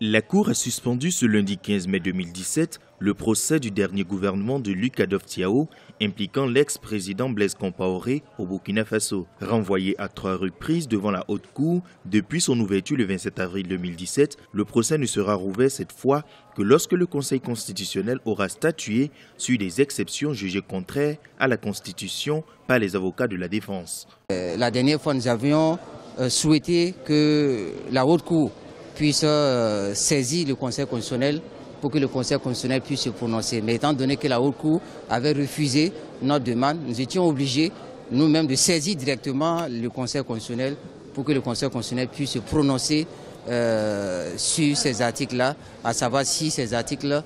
La Cour a suspendu ce lundi 15 mai 2017 le procès du dernier gouvernement de Luc Adov-Tiao impliquant l'ex-président Blaise Compaoré au Burkina Faso. Renvoyé à 3 reprises devant la Haute Cour depuis son ouverture le 27 avril 2017, le procès ne sera rouvert cette fois que lorsque le Conseil constitutionnel aura statué sur des exceptions jugées contraires à la Constitution par les avocats de la défense. La dernière fois, nous avions souhaité que la Haute Cour puisse saisir le Conseil constitutionnel pour que le Conseil constitutionnel puisse se prononcer. Mais étant donné que la Haute Cour avait refusé notre demande, nous étions obligés nous-mêmes de saisir directement le Conseil constitutionnel pour que le Conseil constitutionnel puisse se prononcer sur ces articles-là, à savoir si ces articles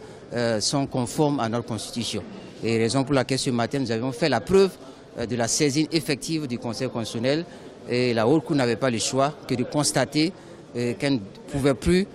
sont conformes à notre Constitution. Et raison pour laquelle ce matin nous avions fait la preuve de la saisine effective du Conseil constitutionnel et la Haute Cour n'avait pas le choix que de constater qu'elle ne pouvait plus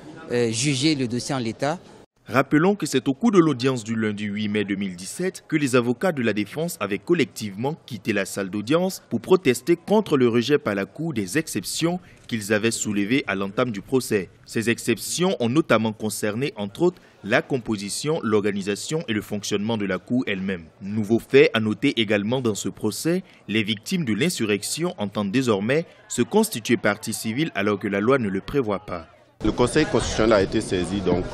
juger le dossier en l'état. Rappelons que c'est au cours de l'audience du lundi 8 mai 2017 que les avocats de la défense avaient collectivement quitté la salle d'audience pour protester contre le rejet par la Cour des exceptions qu'ils avaient soulevées à l'entame du procès. Ces exceptions ont notamment concerné, entre autres, la composition, l'organisation et le fonctionnement de la Cour elle-même. Nouveau fait à noter également dans ce procès, les victimes de l'insurrection entendent désormais se constituer partie civile alors que la loi ne le prévoit pas. Le Conseil constitutionnel a été saisi donc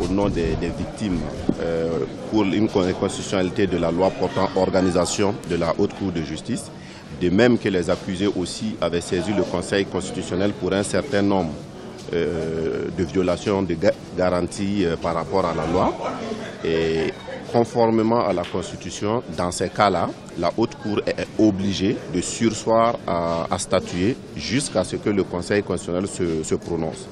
au nom des victimes pour une constitutionnalité de la loi portant organisation de la Haute Cour de justice. De même que les accusés aussi avaient saisi le Conseil constitutionnel pour un certain nombre de violations de garanties par rapport à la loi. Et conformément à la Constitution, dans ces cas-là, la Haute Cour est obligée de surseoir à statuer jusqu'à ce que le Conseil constitutionnel se prononce.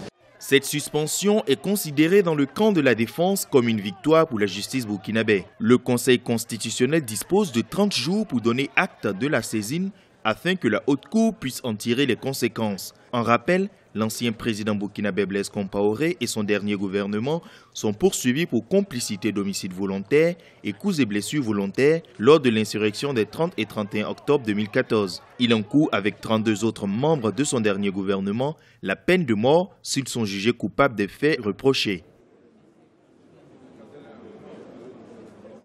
Cette suspension est considérée dans le camp de la défense comme une victoire pour la justice burkinabé. Le Conseil constitutionnel dispose de 30 jours pour donner acte de la saisine afin que la Haute Cour puisse en tirer les conséquences. En rappel, l'ancien président burkinabé Blaise Compaoré et son dernier gouvernement sont poursuivis pour complicité d'homicide volontaire et coups et blessures volontaires lors de l'insurrection des 30 et 31 octobre 2014. Il encourt avec 32 autres membres de son dernier gouvernement la peine de mort s'ils sont jugés coupables des faits reprochés.